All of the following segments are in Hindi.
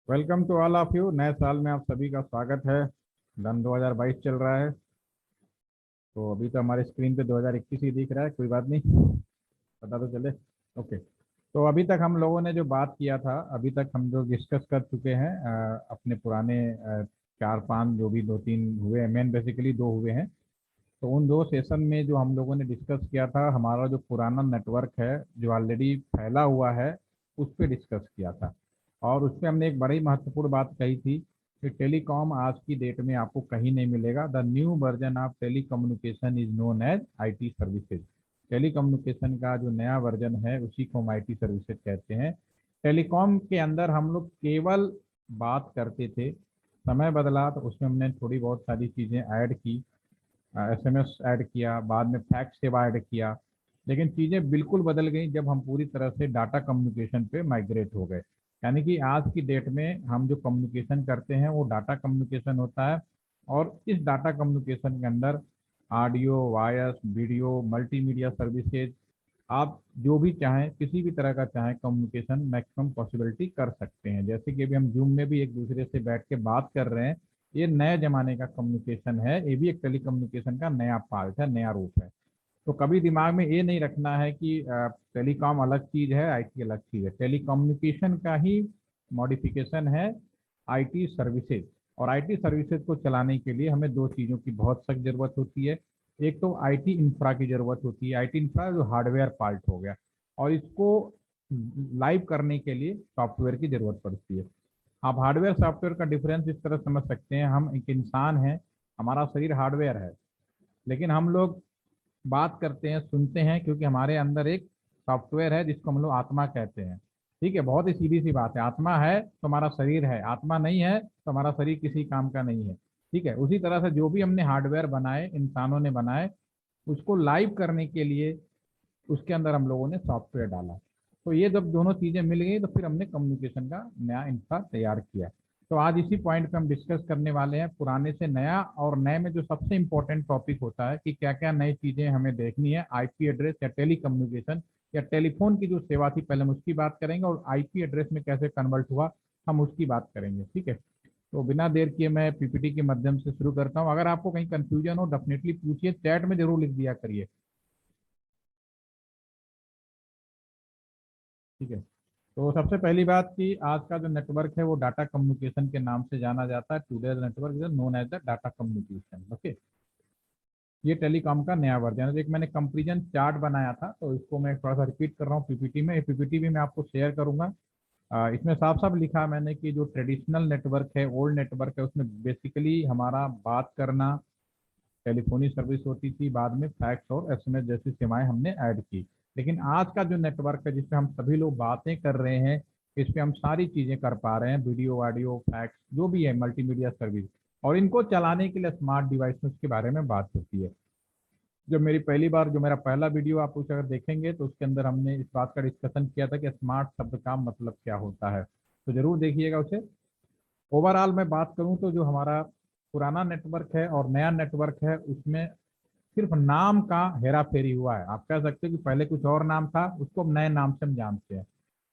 Welcome to all of you. नए साल में आप सभी का स्वागत है। सन 2022 चल रहा है। तो अभी तो हमारे स्क्रीन पे 2021 ही दिख रहा है, कोई बात नहीं, पता तो चले। ओके। तो अभी तक हम लोगों ने जो बात किया था, अभी तक हम जो डिस्कस कर चुके हैं अपने पुराने चार पांच जो भी दो तीन हुए हैं, मेन बेसिकली दो हुए हैं। तो उन दो सेशन में जो हम लोगों ने डिस्कस किया था, हमारा जो पुराना नेटवर्क है जो ऑलरेडी फैला हुआ है, उस पर डिस्कस किया था। और उस पर हमने एक बड़ी महत्वपूर्ण बात कही थी कि टेलीकॉम आज की डेट में आपको कहीं नहीं मिलेगा। The new version of telecommunication is known as IT services. Telecommunication का जो नया वर्जन है उसी को हम आईटी सर्विसेज कहते हैं। टेलीकॉम के अंदर हम लोग केवल बात करते थे, समय बदला तो उसमें हमने थोड़ी बहुत सारी चीज़ें ऐड की। एसएमएस ऐड किया, बाद में फैक्स सेवा ऐड किया। लेकिन चीज़ें बिल्कुल बदल गई जब हम पूरी तरह से डाटा कम्युनिकेशन पे माइग्रेट हो गए। यानी कि आज की डेट में हम जो कम्युनिकेशन करते हैं वो डाटा कम्युनिकेशन होता है। और इस डाटा कम्युनिकेशन के अंदर audio, voice, video, multimedia services, आप जो भी चाहें, किसी भी तरह का चाहें कम्युनिकेशन मैक्सिमम पॉसिबिलिटी कर सकते हैं। जैसे कि अभी हम जूम में भी एक दूसरे से बैठ के बात कर रहे हैं, ये नए जमाने का कम्युनिकेशन है, ये भी एक टेली कम्युनिकेशन का नया पार्ट है, नया रूप है। तो कभी दिमाग में ये नहीं रखना है कि टेलीकॉम अलग चीज़ है, आईटी अलग चीज़ है। टेली कम्युनिकेशन का ही मॉडिफिकेशन है आईटी सर्विसेज। और आईटी सर्विसेज को चलाने के लिए हमें दो चीज़ों की बहुत सख्त ज़रूरत होती है। एक तो आईटी इंफ्रा की ज़रूरत होती है, आईटी इंफ्रा जो हार्डवेयर पार्ट हो गया, और इसको लाइव करने के लिए सॉफ्टवेयर की ज़रूरत पड़ती है। आप हार्डवेयर सॉफ्टवेयर का डिफरेंस इस तरह समझ सकते हैं, हम एक इंसान हैं, हमारा शरीर हार्डवेयर है, लेकिन हम लोग बात करते हैं, सुनते हैं, क्योंकि हमारे अंदर एक सॉफ्टवेयर है जिसको हम लोग आत्मा कहते हैं। ठीक है, बहुत ही सीधी सी बात है। आत्मा है तो हमारा शरीर है, आत्मा नहीं है तो हमारा शरीर किसी काम का नहीं है। ठीक है, उसी तरह से जो भी हमने हार्डवेयर बनाए, इंसानों ने बनाए, उसको लाइव करने के लिए उसके अंदर हम लोगों ने सॉफ्टवेयर डाला। तो ये जब दोनों चीज़ें मिल गई तो फिर हमने कम्युनिकेशन का नया इंफ्रा तैयार किया। तो आज इसी पॉइंट पे हम डिस्कस करने वाले हैं पुराने से नया। और नए में जो सबसे इंपॉर्टेंट टॉपिक होता है कि क्या क्या नई चीज़ें हमें देखनी है, आईपी एड्रेस या टेली कम्युनिकेशन या टेलीफोन की जो सेवा थी, पहले हम उसकी बात करेंगे, और आईपी एड्रेस में कैसे कन्वर्ट हुआ हम उसकी बात करेंगे। ठीक है, तो बिना देर किए मैं पीपीटी के माध्यम से शुरू करता हूँ। अगर आपको कहीं कंफ्यूजन हो डेफिनेटली पूछिए, चैट में जरूर लिख दिया करिए। ठीक है, तो सबसे पहली बात कि आज का जो नेटवर्क है वो डाटा कम्युनिकेशन के नाम से जाना जाता है। Today network is known as the data communication. Okay, ये टेलीकॉम का नया वर्जन है। तो एक मैंने कंपेरिजन चार्ट बनाया था, तो इसको मैं थोड़ा सा रिपीट कर रहा हूँ पीपीटी में। पीपीटी भी मैं आपको शेयर करूंगा। इसमें साफ साफ लिखा है मैंने कि जो ट्रेडिशनल नेटवर्क है, ओल्ड नेटवर्क है, उसमें बेसिकली हमारा बात करना, टेलीफोनी सर्विस होती थी, बाद में फैक्स और एसएमएस जैसी सेवाएं हमने ऐड की। लेकिन आज का जो नेटवर्क है जिसपे हम सभी लोग बातें कर रहे हैं, इस पे हम सारी चीज़ें कर पा रहे हैं, वीडियो, ऑडियो, फैक्स जो भी है, मल्टीमीडिया सर्विस। और इनको चलाने के लिए स्मार्ट डिवाइसेस के बारे में बात होती है। जब मेरी पहली बार जो मेरा पहला वीडियो आप उसे अगर देखेंगे तो उसके अंदर हमने इस बात का डिस्कशन किया था कि स्मार्ट शब्द का मतलब क्या होता है, तो जरूर देखिएगा उसे। ओवरऑल मैं बात करूं तो जो हमारा पुराना नेटवर्क है और नया नेटवर्क है, उसमें सिर्फ नाम का हेरा फेरी हुआ है। आप कह सकते हो कि पहले कुछ और नाम था, उसको अब नए नाम से हम जानते हैं।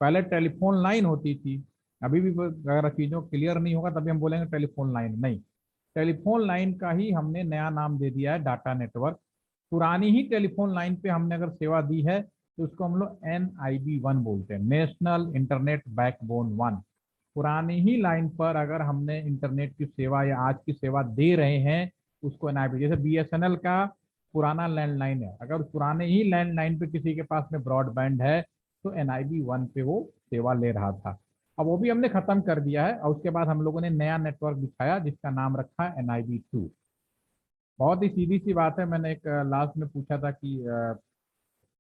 पहले टेलीफोन लाइन होती थी। अभी भी अगर चीज़ों क्लियर नहीं होगा तभी हम बोलेंगे टेलीफोन लाइन नहीं, टेलीफोन लाइन का ही हमने नया नाम दे दिया है डाटा नेटवर्क। पुरानी ही टेलीफोन लाइन पे हमने अगर सेवा दी है तो उसको हम लोग NIB 1 बोलते हैं, नेशनल इंटरनेट बैकबोन 1। पुरानी ही लाइन पर अगर हमने इंटरनेट की सेवा या आज की सेवा दे रहे हैं, उसको NIB, जैसे BSNL का पुराना लैंडलाइन है, अगर उस पुराने ही लैंडलाइन पे किसी के पास में ब्रॉडबैंड है तो NIB 1 पे वो सेवा ले रहा था। अब वो भी हमने खत्म कर दिया है, और उसके बाद हम लोगों ने नया नेटवर्क दिखाया जिसका नाम रखा है NIB 2। बहुत ही सीधी सी बात है। मैंने एक लास्ट में पूछा था कि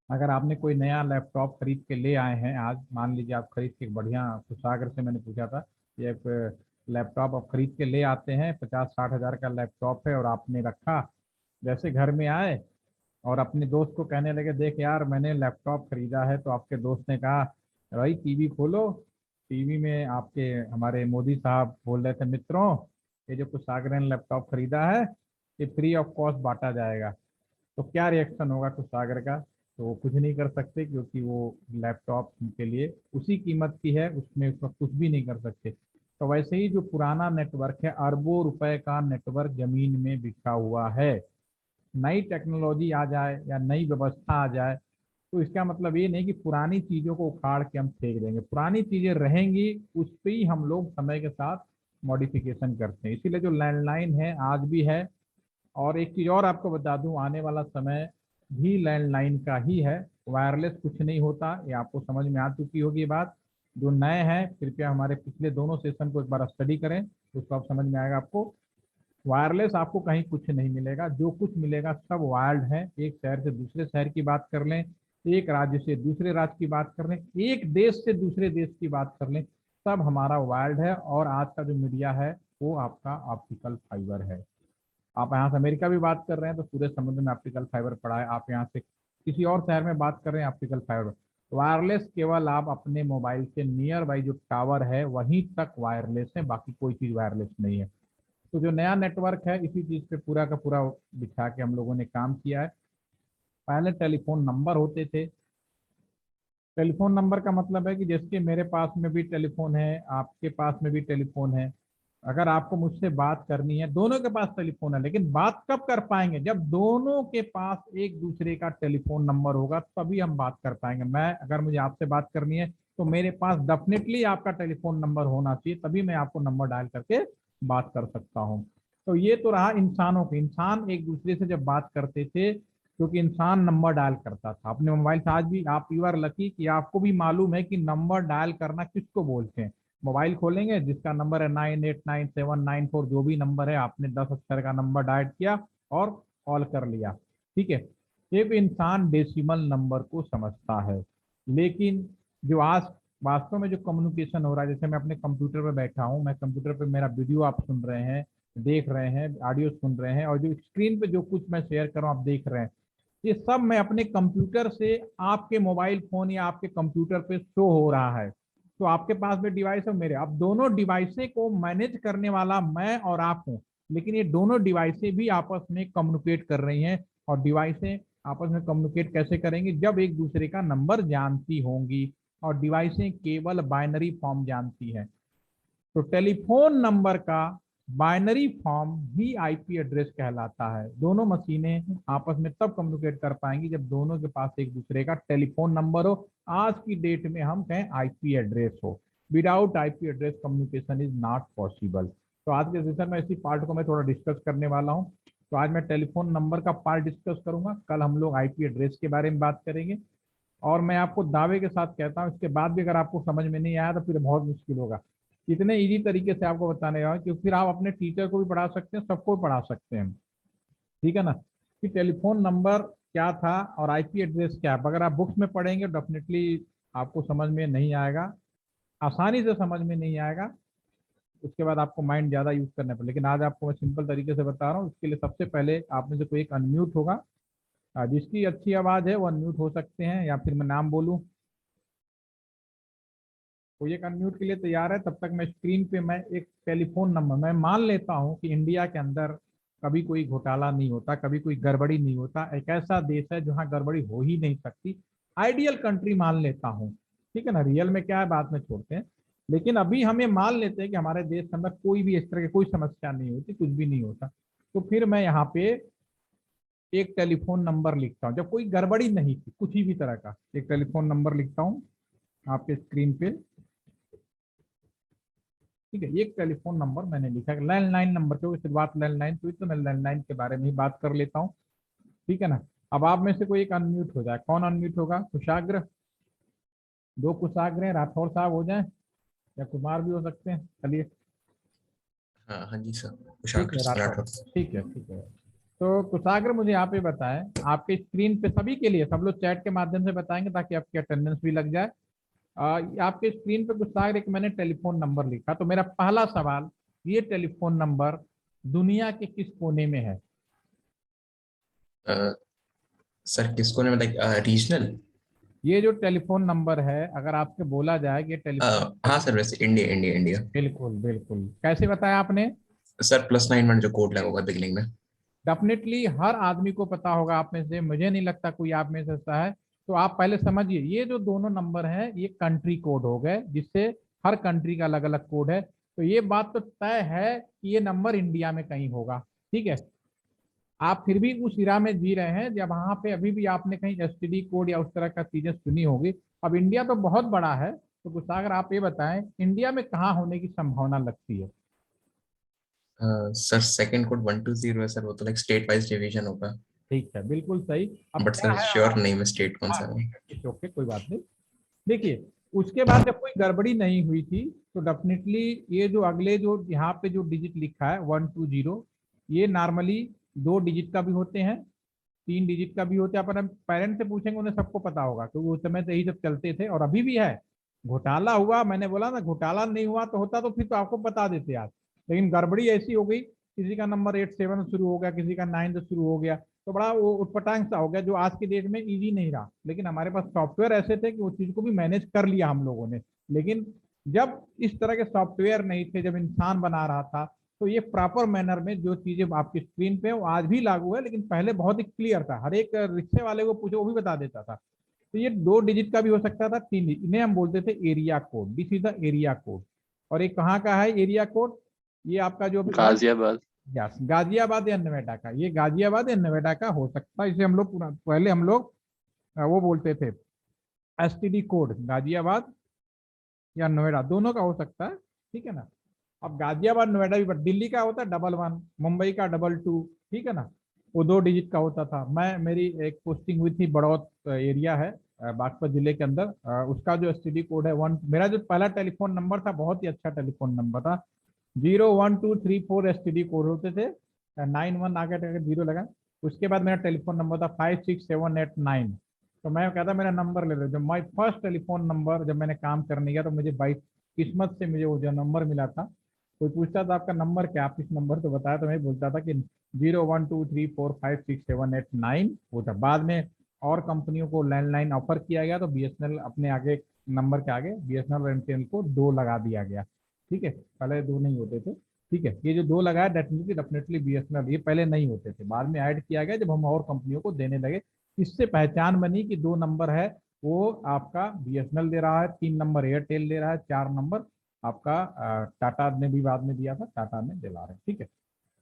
अगर आपने कोई नया लैपटॉप खरीद के ले आए हैं, आज मान लीजिए आप खरीद के एक बढ़िया, कुशागर से मैंने पूछा था, ये एक लैपटॉप आप खरीद के ले आते हैं, 50-60 हज़ार का लैपटॉप है, और आपने रखा, जैसे घर में आए और अपने दोस्त को कहने लगे देख यार मैंने लैपटॉप खरीदा है, तो आपके दोस्त ने कहा भाई टीवी खोलो, टीवी में आपके हमारे मोदी साहब बोल रहे थे मित्रों, ये जो कुशागर ने लैपटॉप खरीदा है ये फ्री ऑफ कॉस्ट बांटा जाएगा। तो क्या रिएक्शन होगा कुशागर का? तो वो कुछ नहीं कर सकते, क्योंकि वो लैपटॉप के लिए उसी कीमत की है, उसमें उसका कुछ भी नहीं कर सकते। तो वैसे ही जो पुराना नेटवर्क है, अरबों रुपए का नेटवर्क जमीन में बिछा हुआ है। नई टेक्नोलॉजी आ जाए या नई व्यवस्था आ जाए तो इसका मतलब ये नहीं कि पुरानी चीजों को उखाड़ के हम फेंक देंगे, पुरानी चीजें रहेंगी, उस पर ही हम लोग समय के साथ मॉडिफिकेशन करते हैं। इसीलिए जो लैंडलाइन है आज भी है। और एक चीज और आपको बता दूं, आने वाला समय भी लैंडलाइन का ही है, वायरलेस कुछ नहीं होता, ये आपको समझ में आ चुकी होगी ये बात। जो नए हैं कृपया हमारे पिछले दोनों सेशन को एक बार स्टडी करें, तो उसको आप समझ में आएगा आपको। वायरलेस आपको कहीं कुछ नहीं मिलेगा, जो कुछ मिलेगा सब वायर्ड है। एक शहर से दूसरे शहर की बात कर लें, एक राज्य से दूसरे राज्य की बात कर लें, एक देश से दूसरे देश की बात कर लें, सब हमारा वायर्ड है। और आज का जो मीडिया है वो आपका ऑप्टिकल फाइबर है। आप यहाँ से अमेरिका भी बात कर रहे हैं तो पूरे समुद्र में ऑप्टिकल फाइबर पड़ा है, आप यहाँ से किसी और शहर में बात कर रहे हैं ऑप्टिकल फाइबर। वायरलेस केवल आप अपने मोबाइल के नियर बाई जो टावर है वहीं तक वायरलेस है, बाकी कोई चीज़ वायरलेस नहीं है। तो जो नया नेटवर्क है इसी चीज़ पे पूरा का पूरा बिछा के हम लोगों ने काम किया है। पहले टेलीफोन नंबर होते थे। टेलीफोन नंबर का मतलब है कि जैसे मेरे पास में भी टेलीफोन है, आपके पास में भी टेलीफोन है। अगर आपको मुझसे बात करनी है, दोनों के पास टेलीफोन है, लेकिन बात कब कर पाएंगे? जब दोनों के पास एक दूसरे का टेलीफोन नंबर होगा तभी हम बात कर पाएंगे। मैं अगर मुझे आपसे बात करनी है तो मेरे पास डेफिनेटली आपका टेलीफोन नंबर होना चाहिए, तभी मैं आपको नंबर डायल करके बात कर सकता हूँ। तो ये तो रहा इंसानों के, इंसान एक दूसरे से जब बात करते थे क्योंकि इंसान नंबर डायल करता था अपने मोबाइल से। आज भी आप, यू आर लकी कि आपको भी मालूम है कि नंबर डायल करना किसको बोलते हैं। मोबाइल खोलेंगे, जिसका नंबर है 989794, जो भी नंबर है आपने 10 अक्षर का नंबर डायल किया और कॉल कर लिया, ठीक है। एक इंसान डेसिमल नंबर को समझता है, लेकिन जो आज वास्तव में जो कम्युनिकेशन हो रहा है, जैसे मैं अपने कंप्यूटर पे बैठा हूँ, मैं कंप्यूटर पे मेरा वीडियो आप सुन रहे हैं, देख रहे हैं, ऑडियो सुन रहे हैं, और जो स्क्रीन पे जो कुछ मैं शेयर कर रहा हूँ आप देख रहे हैं, ये सब मैं अपने कंप्यूटर से आपके मोबाइल फोन या आपके कंप्यूटर पे शो हो रहा है। तो आपके पास भी डिवाइस है मेरे, अब दोनों डिवाइसें को मैनेज करने वाला मैं और आप हूँ। लेकिन ये दोनों डिवाइसें भी आपस में कम्युनिकेट कर रही हैं। और डिवाइसें आपस में कम्युनिकेट कैसे करेंगी? जब एक दूसरे का नंबर जानती होंगी। और डिवाइसें केवल बाइनरी फॉर्म जानती हैं। तो टेलीफोन नंबर का बाइनरी फॉर्म ही आईपी एड्रेस कहलाता है। दोनों मशीनें आपस में तब कम्युनिकेट कर पाएंगी जब दोनों के पास एक दूसरे का टेलीफोन नंबर हो। आज की डेट में हम कहें आईपी एड्रेस हो। Without IP address communication is not possible. तो आज के सेशन में इसी पार्ट को मैं थोड़ा डिस्कस करने वाला हूँ। तो आज मैं टेलीफोन नंबर का पार्ट डिस्कस करूंगा, कल हम लोग आईपी एड्रेस के बारे में बात करेंगे। और मैं आपको दावे के साथ कहता हूँ, इसके बाद भी अगर आपको समझ में नहीं आया तो फिर बहुत मुश्किल होगा। इतने इजी तरीके से आपको बताने का कि फिर आप अपने टीचर को भी पढ़ा सकते हैं, सबको पढ़ा सकते हैं, ठीक है ना। कि टेलीफोन नंबर क्या था और आईपी एड्रेस क्या है, अगर आप बुक्स में पढ़ेंगे डेफिनेटली आपको समझ में नहीं आएगा, आसानी से समझ में नहीं आएगा। उसके बाद आपको माइंड ज़्यादा यूज करना पड़ेगा। लेकिन आज आपको मैं सिंपल तरीके से बता रहा हूँ। इसके लिए सबसे पहले आप में से कोई एक अनम्यूट होगा, जिसकी अच्छी आवाज़ है वो अनम्यूट हो सकते हैं, या फिर मैं नाम बोलूँ। कोई एक अनम्यूट के लिए तैयार है? तब तक मैं स्क्रीन पे मैं एक टेलीफोन नंबर, मैं मान लेता हूं कि इंडिया के अंदर कभी कोई घोटाला नहीं होता, कभी कोई गड़बड़ी नहीं होता, एक ऐसा देश है जहां गड़बड़ी हो ही नहीं सकती। आइडियल कंट्री मान लेता हूं, ठीक है ना। रियल में क्या है बात में छोड़ते हैं, लेकिन अभी हम ये मान लेते हैं कि हमारे देश के अंदर कोई भी इस तरह की कोई समस्या नहीं होती, कुछ भी नहीं होता। तो फिर मैं यहाँ पे एक टेलीफोन नंबर लिखता हूँ, जब कोई गड़बड़ी नहीं थी कुछ ही भी तरह का, एक टेलीफोन नंबर लिखता हूँ आपके स्क्रीन पे, ठीक है। एक टेलीफोन नंबर मैंने लिखा है, लैंडलाइन नंबर, क्योंकि शुरुआत लैंडलाइन हुई तो मैं लैंडलाइन के बारे में ही बात कर लेता हूँ, ठीक है ना। अब आप में से कोई एक अनम्यूट हो जाए, कौन अनम्यूट होगा? कुशाग्र, दो कुशाग्र हैं, राठौर साहब हो जाए या कुमार भी हो सकते हैं, चलिए हाँ हाँ जी सर, ठीक कुशाग्र है राठौर, राठौर। ठीक है ठीक है। तो कुशाग्र मुझे यहाँ पे बताएं, आपके स्क्रीन पे सभी के लिए, सब लोग चैट के माध्यम से बताएंगे ताकि आपकी अटेंडेंस भी लग जाए। आपके स्क्रीन पे कुशाग्र एक मैंने टेलीफोन नंबर लिखा, तो मेरा पहला सवाल, ये टेलीफोन नंबर दुनिया के किस कोने में है? अ, सर किसको ने मतलब रीजनल? ये जो टेलीफोन नंबर है, अगर आपसे बोला जाए कि ये टेलीफोन नंबर हाँ सर, वैसे इंडिया इंडिया इंडिया। बिल्कुल बिल्कुल, कैसे बताया आपने? सर +91 जो कोड लगा होगा बिगनिंग में। डेफिनेटली हर आदमी को पता होगा आप में से, मुझे नहीं लगता कोई आप में से ऐसा है। तो आप पहले समझिए, ये जो दोनों नंबर हैं ये कंट्री कोड हो गए, जिससे हर कंट्री का अलग अलग कोड है। तो ये बात तो तय है कि ये नंबर इंडिया में कहीं होगा। ठीक है, आप फिर भी उस इरा में जी रहे हैं जब वहां पे अभी भी आपने कहीं एसटीडी कोड या उस तरह का चीजें सुनी होगी। अब इंडिया तो बहुत बड़ा है, तो कुशागर आप ये बताएं इंडिया में कहाँ होने की संभावना लगती है। सर सेकंड कोड 120 है सर, वो तो लाइक स्टेट वाइज डिवीजन होगा। ठीक है, बिल्कुल सही। अब बट क्या सर है श्योर आप, नहीं मैं स्टेट कौन हाँ सा है। ठीक है ठीक है, ओके कोई बात नहीं। देखिए, उसके बाद जब कोई गड़बड़ी नहीं हुई थी तो डेफिनेटली ये जो अगले जो यहाँ पे जो डिजिट लिखा है 120, ये नॉर्मली 2 डिजिट का भी होते हैं, 3 डिजिट का भी होता है। अपन पेरेंट्स से पूछेंगे उन्हें सबको पता होगा क्योंकि उस समय तो यही सब चलते थे और अभी भी है। घोटाला हुआ, मैंने बोला ना, घोटाला नहीं हुआ तो होता तो फिर तो आपको बता देते आज। लेकिन गड़बड़ी ऐसी हो गई, किसी का नंबर 87 से शुरू हो गया, किसी का 9 से शुरू हो गया, तो बड़ा वो उटपटांग सा हो गया जो आज के डेट में इजी नहीं रहा। लेकिन हमारे पास सॉफ्टवेयर ऐसे थे कि उस चीज को भी मैनेज कर लिया हम लोगों ने। लेकिन जब इस तरह के सॉफ्टवेयर नहीं थे, जब इंसान बना रहा था, तो ये प्रॉपर मैनर में जो चीजें आपकी स्क्रीन पे वो आज भी लागू है, लेकिन पहले बहुत ही क्लियर था, हर एक रिक्शे वाले को पूछो वो भी बता देता था। तो ये 2 डिजिट का भी हो सकता था, 3 डिजिट, इन्हें हम बोलते थे area code. This is the area code. और ये कहाँ का है एरिया कोड, ये आपका जो गाजियाबाद। यस, गाजियाबाद या नोएडा का, ये गाजियाबाद या नोएडा का हो सकता है। इसे हम लोग पहले हम लोग वो बोलते थे एसटीडी कोड, गाजियाबाद या नोएडा दोनों का हो सकता है। ठीक है ना। अब गाजियाबाद नोएडा भी, बट दिल्ली का होता है 11, मुंबई का 22। ठीक है ना, वो 2 डिजिट का होता था। मैं मेरी एक पोस्टिंग हुई थी बड़ौत एरिया है बागपत जिले के अंदर, उसका जो एसटीडी कोड है 1, मेरा जो पहला टेलीफोन नंबर था बहुत ही अच्छा टेलीफोन नंबर था, 01234 एसटीडी कोड होते थे, 91 आगे जीरो लगा। उसके बाद मेरा टेलीफोन नंबर था 56789। तो मैं कहता मेरा नंबर ले लो, जब माई फर्स्ट टेलीफोन नंबर जब मैंने काम करने गया तो मुझे बाई किस्मत से मुझे वो जो नंबर मिला था। कोई पूछता था आपका नंबर क्या, आप इस नंबर तो बताया, तो मैं बोलता था कि 012345678 9 वो था। बाद में और कंपनियों को लैंडलाइन ऑफर किया गया तो बीएसएनएल अपने आगे नंबर के आगे बीएसएनएल और एमटीएनएल को 2 लगा दिया गया। ठीक है, पहले 2 नहीं होते थे। ठीक है, ये जो 2 लगाया डेफिनेटली डेफिनेटली बीएसएनएल, ये पहले नहीं होते थे, बाद में ऐड किया गया जब हम और कंपनियों को देने लगे। इससे पहचान बनी कि 2 नंबर है वो आपका बीएसएनएल दे रहा है, 3 नंबर एयरटेल दे रहा है, 4 नंबर आपका टाटा ने भी बाद में दिया था, टाटा ने दिला रहे हैं। ठीक है,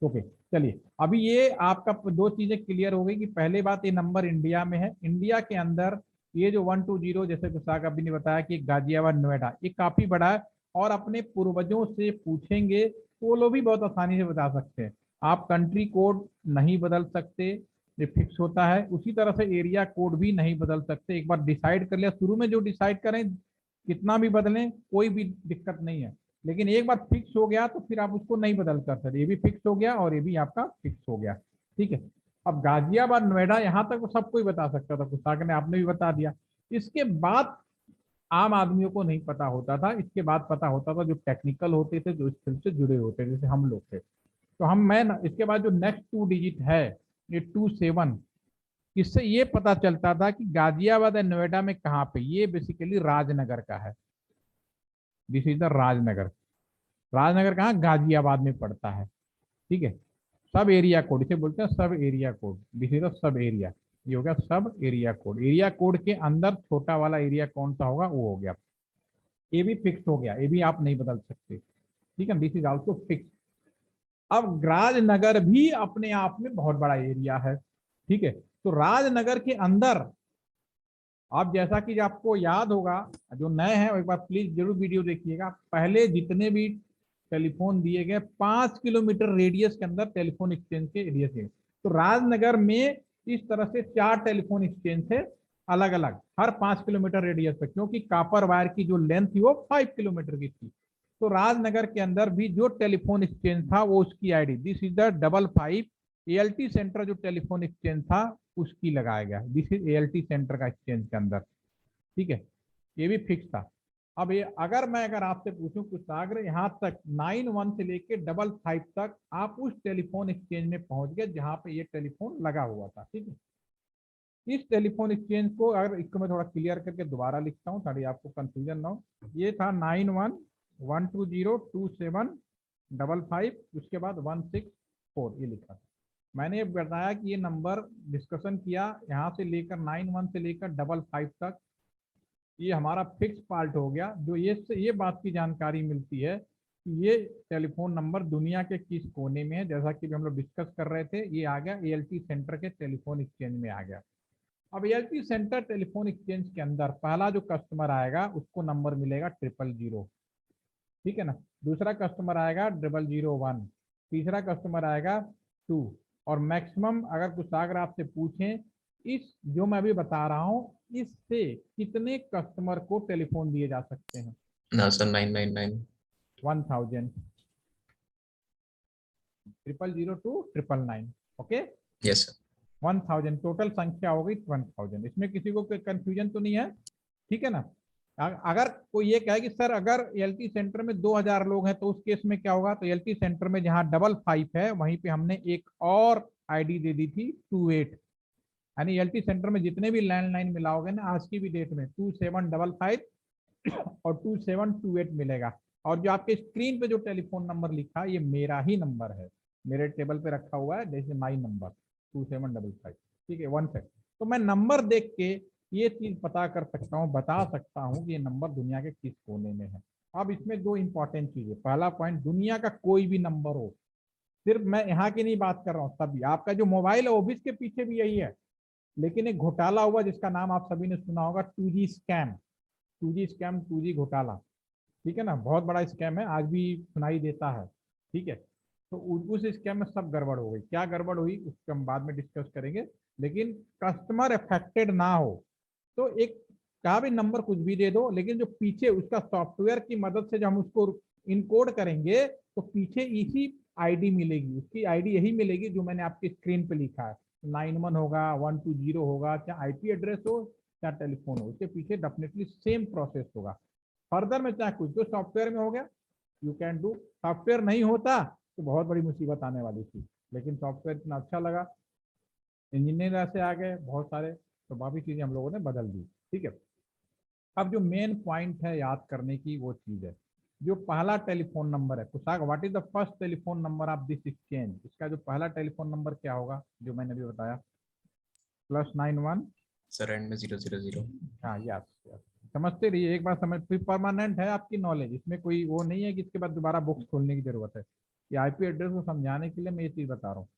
ओके। चलिए, अभी ये आपका 2 चीजें क्लियर हो गई कि पहले बात ये नंबर इंडिया में है। इंडिया के अंदर ये जो 120, जैसे विशाख अभी ने बताया कि गाजियाबाद नोएडा, ये काफी बड़ा है। और अपने पूर्वजों से पूछेंगे तो वो लोग भी बहुत आसानी से बता सकते हैं। आप कंट्री कोड नहीं बदल सकते, ये फिक्स होता है। उसी तरह से एरिया कोड भी नहीं बदल सकते। एक बार डिसाइड कर लिया, शुरू में जो डिसाइड करें कितना भी बदलें कोई भी दिक्कत नहीं है, लेकिन एक बार फिक्स हो गया तो फिर आप उसको नहीं बदल कर सकते। ये भी फिक्स हो गया और ये भी आपका फिक्स हो गया। ठीक है, अब गाजियाबाद नोएडा यहाँ तक सब कोई बता सकता था, कुछ ने आपने भी बता दिया। इसके बाद आम आदमियों को नहीं पता होता था, इसके बाद पता होता था जो टेक्निकल होते थे, जो इस फील्ड से जुड़े होते थे, जैसे हम लोग थे। तो इसके बाद जो नेक्स्ट 2 डिजिट है ये 27, इससे ये पता चलता था कि गाजियाबाद और नोएडा में कहाँ पे, ये बेसिकली राजनगर का है। This is the Rajnagar. Rajnagar कहाँ, गाजियाबाद में पड़ता है। ठीक है, सब एरिया कोड इसे बोलते हैं, सब area code. This is the sub area, ये हो गया सब एरिया कोड। एरिया कोड के अंदर छोटा वाला एरिया कौन सा होगा वो हो गया। ये भी फिक्स हो गया, ये भी आप नहीं बदल सकते। ठीक है, दिस इज ऑल्सो फिक्स। अब राजनगर भी अपने आप में बहुत बड़ा एरिया है। ठीक है, तो राजनगर के अंदर आप, जैसा कि आपको याद होगा, जो नए हैं एक बार प्लीज जरूर वीडियो देखिएगा, पहले जितने भी टेलीफोन दिए गए 5 किलोमीटर रेडियस के अंदर टेलीफोन एक्सचेंज के एरिया थे। तो राजनगर में इस तरह से 4 टेलीफोन एक्सचेंज थे अलग अलग, हर 5 किलोमीटर रेडियस पे, क्योंकि कापर वायर की जो लेंथ थी वो 5 किलोमीटर की थी। तो राजनगर के अंदर भी जो टेलीफोन एक्सचेंज था वो उसकी ID, this is the 55 ALT centre जो टेलीफोन एक्सचेंज था उसकी लगाया गया। दिस इज एएलटी सेंटर का एक्सचेंज के अंदर। ठीक है, ये भी फिक्स था। अब ये अगर आपसे पूछूं कुछ सागर यहाँ तक 91 से लेके 55 तक आप उस टेलीफोन एक्सचेंज में पहुंच गए जहां पे ये टेलीफोन लगा हुआ था। ठीक है, इस टेलीफोन एक्सचेंज को, अगर इसको मैं थोड़ा क्लियर करके दोबारा लिखता हूँ ताकि आपको कंफ्यूजन ना हो। ये था 9112027555, उसके बाद 164 ये लिखा था। मैंने ये बताया कि ये नंबर डिस्कशन किया यहाँ से लेकर 91 से लेकर 55 तक, ये हमारा फिक्स पार्ट हो गया। जो ये बात की जानकारी मिलती है ये टेलीफोन नंबर दुनिया के किस कोने में है, जैसा कि हम लोग डिस्कस कर रहे थे, ये आ गया एएलटी सेंटर के टेलीफोन एक्सचेंज में आ गया। अब एएलटी सेंटर टेलीफोन एक्सचेंज के अंदर पहला जो कस्टमर आएगा उसको नंबर मिलेगा 000, ठीक है ना। दूसरा कस्टमर आएगा 001, तीसरा कस्टमर आएगा 2, और मैक्सिमम अगर कुछ अगर आपसे पूछें इस जो मैं अभी बता रहा हूँ इससे कितने कस्टमर को टेलीफोन दिए जा सकते हैं? ना sir 999। 1000, 000 to 999, okay. Yes sir. 1000 total संख्या हो गई 1000। इसमें किसी को कोई कंफ्यूजन तो नहीं है, ठीक है ना। अगर कोई ये कहे कि सर अगर एलटी सेंटर में 2000 लोग हैं तो उस केस में क्या होगा, तो एलटी सेंटर में जहां 55 है वहीं पे हमने एक और आईडी दे दी थी 28, यानी एलटी सेंटर में जितने भी लैंडलाइन मिलाओगे ना आज की भी डेट में 2755 और 2728 मिलेगा। और जो आपके स्क्रीन पे जो टेलीफोन नंबर लिखा है ये मेरा ही नंबर है, मेरे टेबल पे रखा हुआ है, जैसे माई नंबर 2755, ठीक है। 1 सेकंड, तो मैं नंबर देख के ये चीज पता कर सकता हूँ, बता सकता हूँ कि ये नंबर दुनिया के किस कोने में है। अब इसमें दो इंपॉर्टेंट चीजें, पहला पॉइंट, दुनिया का कोई भी नंबर हो, सिर्फ मैं यहाँ की नहीं बात कर रहा हूँ, सभी आपका जो मोबाइल है वो भी इसके पीछे भी यही है। लेकिन एक घोटाला हुआ जिसका नाम आप सभी ने सुना होगा, 2G scam, 2G scam, 2G घोटाला, ठीक है ना, बहुत बड़ा स्कैम है, आज भी सुनाई देता है, ठीक है। तो उस स्कैम में सब गड़बड़ हो गई, क्या गड़बड़ हुई उसको हम बाद में डिस्कस करेंगे। लेकिन कस्टमर अफेक्टेड ना हो तो एक कहा भी नंबर कुछ भी दे दो, लेकिन जो पीछे उसका सॉफ्टवेयर की मदद से जब हम उसको इनकोड करेंगे तो पीछे इसी आईडी मिलेगी, उसकी आईडी यही मिलेगी जो मैंने आपकी स्क्रीन पे लिखा है, 91 होगा, 120 होगा, चाहे आईपी एड्रेस हो चाहे टेलीफोन हो, उसके पीछे डेफिनेटली सेम प्रोसेस होगा। फर्दर में चाहे कुछ तो सॉफ्टवेयर में हो गया, यू कैन डू, सॉफ्टवेयर नहीं होता तो बहुत बड़ी मुसीबत आने वाली थी, लेकिन सॉफ्टवेयर इतना अच्छा लगा, इंजीनियर ऐसे आ गए बहुत सारे, तो बाकी चीजें हम लोगों ने बदल दी, ठीक है। अब जो मेन पॉइंट है याद करने की वो चीज है, जो पहला टेलीफोन नंबर है कुशाग, what is the first telephone number of this exchange, इसका जो पहला टेलीफोन नंबर क्या होगा जो मैंने अभी बताया, +91। सर एंड में 000। हाँ यस यस, समझते रहिए, एक बार समझ, परमानेंट है आपकी नॉलेज, इसमें कोई वो नहीं है कि इसके बाद दोबारा बुक्स खोलने की जरूरत है। ये आईपी एड्रेस को समझाने के लिए मैं ये चीज बता रहा हूँ।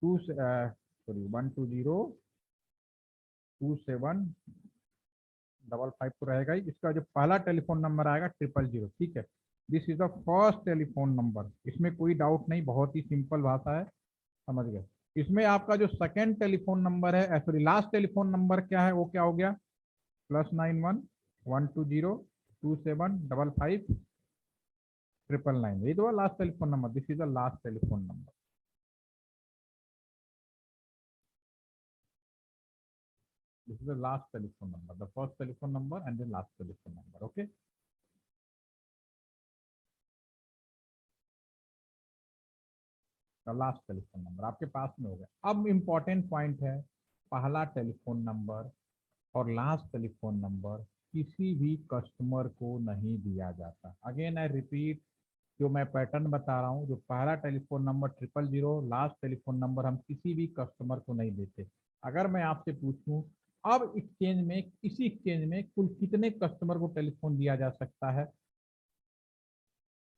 1202755 तो रहेगा ही, इसका जो पहला टेलीफोन नंबर आएगा 000, ठीक है। This is the first telephone number, इसमें कोई डाउट नहीं, बहुत ही सिंपल भाषा है, समझ गए। इसमें आपका जो सेकेंड टेलीफोन नंबर है, सॉरी लास्ट टेलीफोन नंबर क्या है, वो क्या हो गया, +91 120 2755 999, ये तो last telephone number, this is the last telephone number, this is the last telephone number, the first telephone number and the last telephone number, okay. Last telephone number आपके पास में हो गया। अब इम्पोर्टेंट पॉइंट है, पहला टेलीफोन नंबर और लास्ट टेलीफोन नंबर किसी भी कस्टमर को नहीं दिया जाता। अगेन आई रिपीट, जो मैं पैटर्न बता रहा हूँ, जो पहला telephone number 000, last telephone number हम किसी भी कस्टमर को नहीं देते। अगर मैं आपसे पूछूं अब एक्सचेंज में, किसी एक्सचेंज में कुल कितने कस्टमर को टेलीफोन दिया जा सकता है,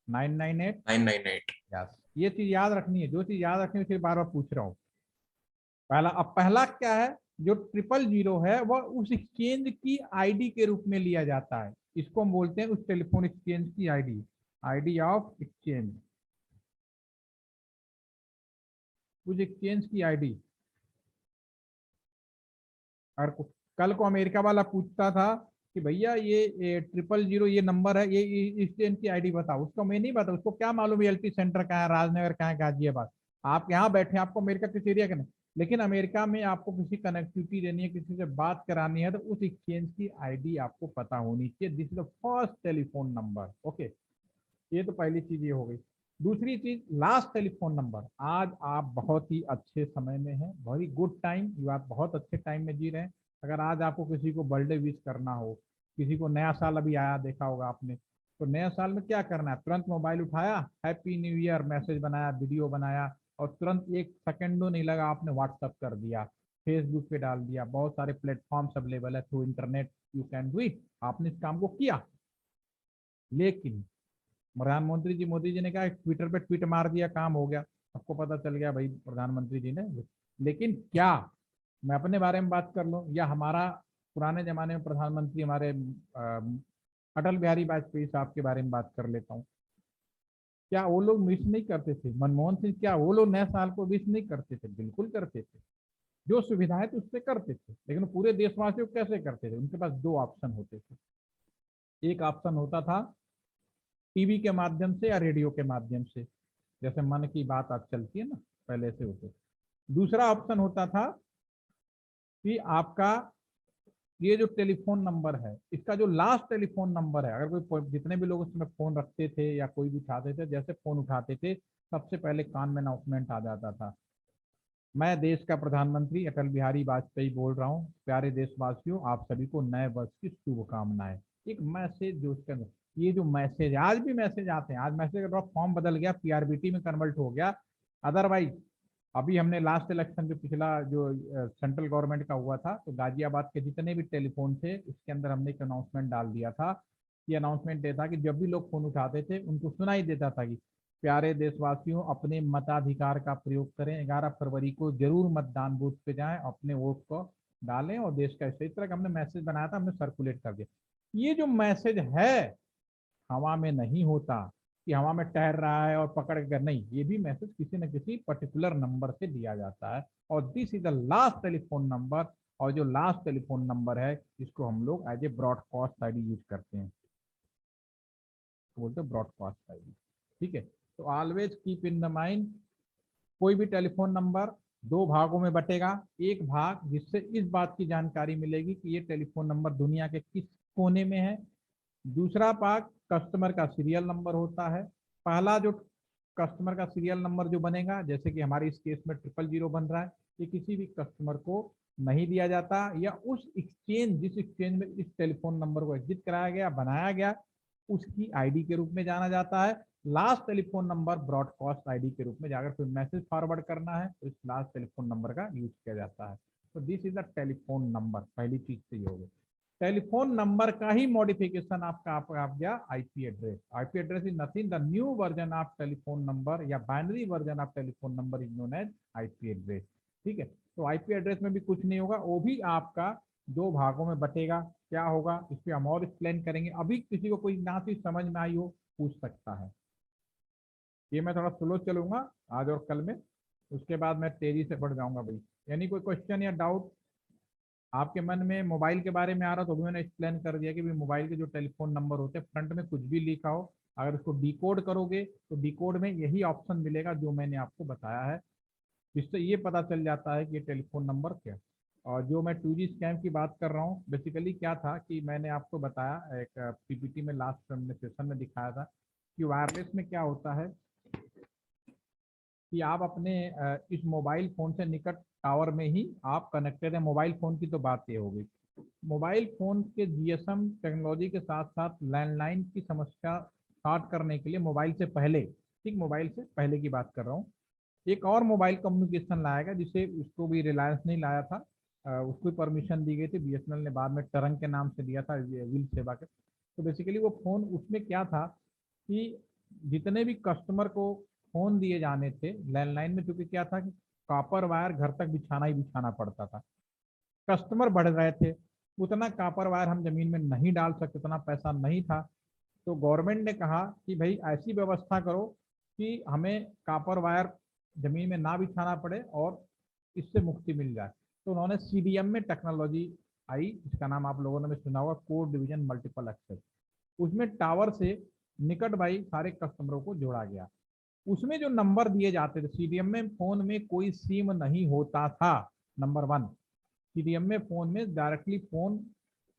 998। 998। यस, ये चीज याद रखनी है, जो चीज याद रखनी है उसे बार बार पूछ रहा हूँ। पहला, अब पहला क्या है, जो 000 है वह उस एक्सचेंज की आईडी के रूप में लिया जाता है, इसको हम बोलते हैं उस टेलीफोन एक्सचेंज की आईडी, आईडी ऑफ एक्सचेंज, उस एक्सचेंज की आईडी। और कल को अमेरिका वाला पूछता था कि भैया ये 000 ये नंबर है, ये एक्सचेंज की आईडी बताओ, उसको मैं नहीं पता, उसको क्या मालूम एलटी सेंटर कहाँ है, राजनगर कहाँ है, गाजियाबाद, आप यहाँ बैठे हैं, आपको अमेरिका किस एरिया का नहीं। लेकिन अमेरिका में आपको किसी कनेक्टिविटी देनी है, किसी से बात करानी है, तो उस एक्सचेंज की आईडी आपको पता होनी चाहिए, this is the first telephone number, okay. ये तो पहली चीज ये हो गई। दूसरी चीज, लास्ट टेलीफोन नंबर, आज आप बहुत ही अच्छे समय में हैं, वेरी गुड टाइम, यू आप बहुत अच्छे टाइम में जी रहे हैं। अगर आज आपको किसी को बर्थडे विश करना हो, किसी को नया साल अभी आया देखा होगा आपने, तो नया साल में क्या करना है, तुरंत मोबाइल उठाया, हैप्पी न्यू ईयर मैसेज बनाया, वीडियो बनाया, और तुरंत एक सेकेंडो नहीं लगा आपने व्हाट्सअप कर दिया, फेसबुक पे डाल दिया, बहुत सारे प्लेटफॉर्म्स अवेलेबल है through internet, you can do it, आपने इस काम को किया। लेकिन प्रधानमंत्री जी मोदी जी ने कहा ट्विटर पे ट्वीट मार दिया, काम हो गया, सबको पता चल गया भाई प्रधानमंत्री जी ने। लेकिन क्या मैं अपने बारे में बात कर लूं, या हमारा पुराने जमाने में प्रधानमंत्री हमारे अटल बिहारी वाजपेयी साहब के बारे में बात कर लेता हूँ। क्या वो लोग मिस नहीं करते थे? मनमोहन सिंह, क्या वो लोग नए साल को मिस नहीं करते थे? बिल्कुल करते थे। जो सुविधाएं थी उससे करते थे, लेकिन पूरे देशवासियों को कैसे करते थे? उनके पास दो ऑप्शन होते थे। एक ऑप्शन होता था टीवी के माध्यम से या रेडियो के माध्यम से, जैसे मन की बात आज चलती है ना, पहले से होते। दूसरा ऑप्शन होता था कि आपका ये जो टेलीफोन नंबर है, इसका जो लास्ट टेलीफोन नंबर है, अगर कोई जितने भी लोग उसमें फोन रखते थे या कोई भी उठाते थे, जैसे फोन उठाते थे सबसे पहले कान में अनाउंसमेंट आ जाता था, मैं देश का प्रधानमंत्री अटल बिहारी वाजपेयी बोल रहा हूँ, प्यारे देशवासियों आप सभी को नए वर्ष की शुभकामनाएं। एक मैसेज जो उसके अंदर, ये जो मैसेज, आज भी मैसेज आते हैं, आज मैसेज का फॉर्म बदल गया, पीआरबीटी में कन्वर्ट हो गया। अदरवाइज अभी हमने लास्ट इलेक्शन जो पिछला जो सेंट्रल गवर्नमेंट का हुआ था, तो गाजियाबाद के जितने भी टेलीफोन थे उसके अंदर हमने एक अनाउंसमेंट डाल दिया था। ये अनाउंसमेंट ये था कि जब भी लोग फोन उठाते थे उनको सुनाई देता था कि प्यारे देशवासियों अपने मताधिकार का प्रयोग करें, 11 फरवरी को जरूर मतदान बूथ पे जाएं, अपने वोट को डालें और देश का, इस तरह का हमने मैसेज बनाया था, हमने सर्कुलेट कर दिया। ये जो मैसेज है हवा में नहीं होता कि हवा में टहर रहा है और पकड़ कर, नहीं, ये भी मैसेज किसी न किसी पर्टिकुलर नंबर से दिया जाता है, और this is the last telephone number. और जो लास्ट टेलीफोन नंबर है इसको हम लोग as a broadcast ID use करते हैं, तो बोलते हैं ब्रॉडकास्ट आईडी। ठीक है, तो always keep in the mind, कोई भी टेलीफोन नंबर दो भागों में बटेगा। एक भाग जिससे इस बात की जानकारी मिलेगी कि ये टेलीफोन नंबर दुनिया के किस कोने में है। दूसरा भाग कस्टमर का सीरियल नंबर होता है। पहला जो कस्टमर का सीरियल नंबर जो बनेगा, जैसे कि हमारे इस केस में 000 बन रहा है, ये किसी भी कस्टमर को नहीं दिया जाता, या उस एक्सचेंज, जिस एक्सचेंज में इस टेलीफोन नंबर को एग्जिट कराया गया, बनाया गया, उसकी आईडी के रूप में जाना जाता है। Last telephone number broadcast ID के रूप में, अगर कोई मैसेज फॉरवर्ड करना है तो इस लास्ट टेलीफोन नंबर का यूज किया जाता है। तो this is the telephone number, पहली चीज तो ये हो गई। टेलीफोन नंबर का ही मॉडिफिकेशन आपका आप गया IP address. IP address is nothing, the new version of telephone number या binary version of telephone number is known as IP address. ठीक है, तो आईपी एड्रेस में भी कुछ नहीं होगा, वो भी आपका दो भागों में बटेगा। क्या होगा इस पर हम और एक्सप्लेन करेंगे, अभी किसी को कोई ना चीज समझ में आई हो पूछ सकता है। ये मैं थोड़ा स्लो चलूंगा आज और कल में, उसके बाद मैं तेजी से बढ़ जाऊंगा भाई। यानी कोई क्वेश्चन या डाउट आपके मन में मोबाइल के बारे में आ रहा तो भी मैंने एक्सप्लेन कर दिया कि भाई मोबाइल के जो टेलीफोन नंबर होते हैं फ्रंट में कुछ भी लिखा हो, अगर उसको डिकोड करोगे तो डिकोड में यही ऑप्शन मिलेगा जो मैंने आपको बताया है, जिससे ये पता चल जाता है कि ये टेलीफोन नंबर क्या है। और जो मैं 2G स्कैम की बात कर रहा हूँ, बेसिकली क्या था कि मैंने आपको बताया एक पीपीटी में लास्ट सेशन में दिखाया था कि वायरलेस में क्या होता है कि आप अपने इस मोबाइल फोन से निकट टावर में ही आप कनेक्टेड है। मोबाइल फोन की तो बात ये हो गई, मोबाइल फोन के जीएसएम टेक्नोलॉजी के साथ साथ लैंडलाइन की समस्या स्टार्ट करने के लिए मोबाइल से पहले, ठीक मोबाइल से पहले की बात कर रहा हूँ, एक और मोबाइल कम्युनिकेशन लाया गया, जिसे उसको भी रिलायंस नहीं लाया था, उसको परमिशन दी गई थी, बीएसएनएल ने बाद में टरंग के नाम से दिया था, विल सेवा के। तो बेसिकली वो फोन, उसमें क्या था कि जितने भी कस्टमर को फोन दिए जाने थे लैंडलाइन में, चूंकि क्या था कि कॉपर वायर घर तक बिछाना ही बिछाना पड़ता था, कस्टमर बढ़ रहे थे, उतना कॉपर वायर हम जमीन में नहीं डाल सकते, उतना पैसा नहीं था। तो गवर्नमेंट ने कहा कि भाई ऐसी व्यवस्था करो कि हमें कॉपर वायर जमीन में ना बिछाना पड़े और इससे मुक्ति मिल जाए। तो उन्होंने सीडीएम में टेक्नोलॉजी आई, इसका नाम आप लोगों ने भी सुना होगा, कोड डिवीजन मल्टीपल एक्सेस। उसमें टावर से निकट भाई सारे कस्टमरों को जोड़ा गया। उसमें जो नंबर दिए जाते थे, सीडीएम में फोन में कोई सिम नहीं होता था, नंबर वन। सीडीएम में फोन में डायरेक्टली फोन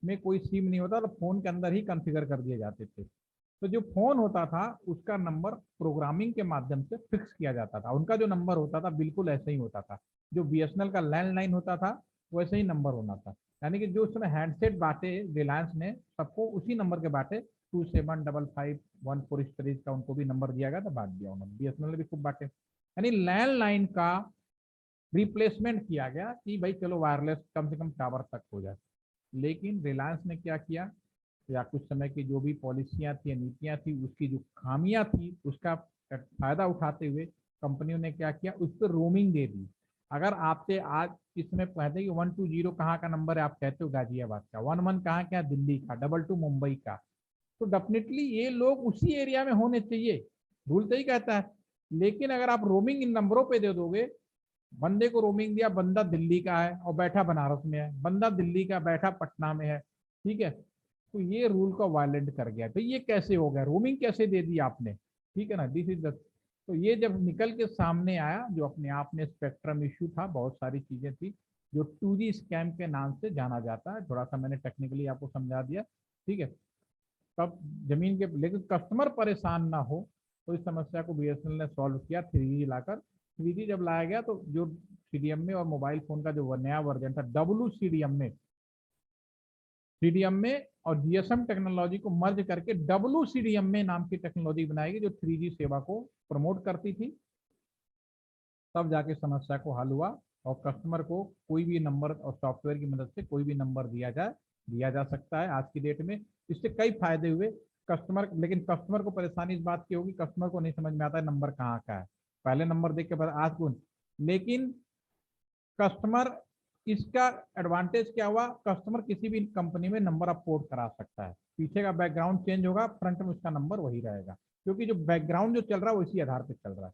में कोई सिम नहीं होता, तो फोन के अंदर ही कॉन्फ़िगर कर दिए जाते थे। तो जो फोन होता था उसका नंबर प्रोग्रामिंग के माध्यम से फिक्स किया जाता था, उनका जो नंबर होता था बिल्कुल ऐसे ही होता था, जो बीएसएनएल का लैंडलाइन होता था वैसे ही नंबर होना था। यानी कि जो उसमें हैंडसेट बांटे रिलायंस ने, सबको उसी नंबर के बांटे, 275514 इस तरीके का उनको भी नंबर दिया गया था, बांट दिया उन्होंने, बीएसएनएल ने भी खूब बांटे। यानी लैंडलाइन का रिप्लेसमेंट किया गया कि भाई चलो वायरलेस कम से कम टावर तक हो जाए। लेकिन रिलायंस ने क्या किया या कुछ समय की जो भी पॉलिसियां थी, नीतियां थी, उसकी जो खामियां थी, उसका फायदा उठाते हुए कंपनियों ने क्या किया, उस पर रोमिंग दे दी। अगर आपसे आज इसमें कहते कि 120 कहाँ का नंबर है, आप कहते हो गाजियाबाद का, 11 कहाँ का, दिल्ली का, 22 मुंबई का, तो डेफिनेटली ये लोग उसी एरिया में होने चाहिए, रूल तो ही कहता है। लेकिन अगर आप रोमिंग इन नंबरों पे दे दोगे, बंदे को रोमिंग दिया, बंदा दिल्ली का है और बैठा बनारस में है, बंदा दिल्ली का बैठा पटना में है, ठीक है, तो ये रूल को वायलेट कर गया। तो ये कैसे हो गया, रोमिंग कैसे दे दी आपने, ठीक है ना, दिस इज द। तो ये जब निकल के सामने आया, जो अपने आप में स्पेक्ट्रम इशू था, बहुत सारी चीजें थी, जो 2G स्कैम के नाम से जाना जाता है, थोड़ा सा मैंने टेक्निकली आपको समझा दिया, ठीक है। तब जमीन के, लेकिन कस्टमर परेशान ना हो, तो इस समस्या को बीएसएनएल ने सॉल्व किया 3G लाकर। 3G जब लाया गया तो जो सीडीएम में और मोबाइल फोन का जो नया वर्जन था, डब्लू सीडीएम में और जीएसएम टेक्नोलॉजी को मर्ज करके डब्लू सीडीएम में नाम की टेक्नोलॉजी बनाएगी, जो 3G सेवा को प्रमोट करती थी। तब जाके समस्या को हल हुआ और कस्टमर को कोई भी नंबर और सॉफ्टवेयर की मदद से कोई भी नंबर दिया जा सकता है आज की डेट में। इससे कई फायदे हुए कस्टमर, लेकिन कस्टमर को परेशानी इस बात की होगी, कस्टमर को नहीं समझ में आता है नंबर कहाँ का है, पहले नंबर देख के बाद आज कौन। लेकिन कस्टमर, इसका एडवांटेज क्या हुआ, कस्टमर किसी भी कंपनी में नंबर अप पोर्ट करा सकता है, पीछे का बैकग्राउंड चेंज होगा, फ्रंट में उसका नंबर वही रहेगा, क्योंकि जो बैकग्राउंड जो चल रहा है वो इसी आधार पर चल रहा है।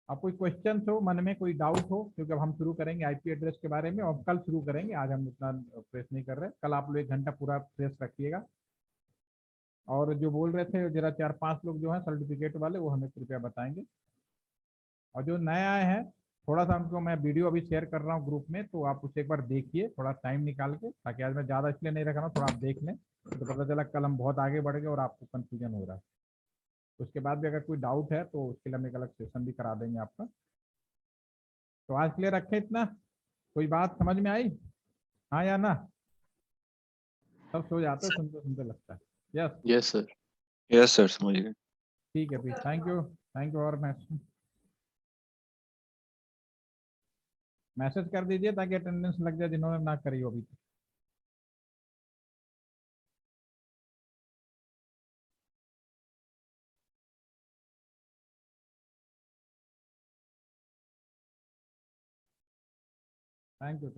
अब कोई क्वेश्चन हो मन में, कोई डाउट हो, क्योंकि अब हम शुरू करेंगे आईपी एड्रेस के बारे में, और कल शुरू करेंगे, आज हम इतना प्रेस नहीं कर रहे, कल आप लोग 1 घंटा पूरा प्रेस रखिएगा। और जो बोल रहे थे जरा 4-5 लोग जो हैं सर्टिफिकेट वाले, वो हमें कृपया बताएंगे। और जो नए आए हैं, थोड़ा सा उनको मैं वीडियो अभी शेयर कर रहा हूँ ग्रुप में, तो आप उसे एक बार देखिए थोड़ा टाइम निकाल के, ताकि आज मैं ज़्यादा इसलिए नहीं रख रहा हूँ, थोड़ा आप देख लें, तो पता चला कल हम बहुत आगे बढ़ गए और आपको कन्फ्यूजन हो रहा है। उसके बाद भी अगर कोई डाउट है तो उसके लिए हम एक अलग सेशन भी करा देंगे आपका। तो आज के लिए रखें इतना। कोई बात समझ में आई, हाँ या ना? सब सो जाते हैं सुनते सुनते लगता है। Yes. Yes sir. Yes sir, समझ गए। ठीक है, फिर थैंक यू। और मैसेज कर दीजिए ताकि अटेंडेंस लग जाए जिन्होंने ना करी हो अभी तक। Thank you.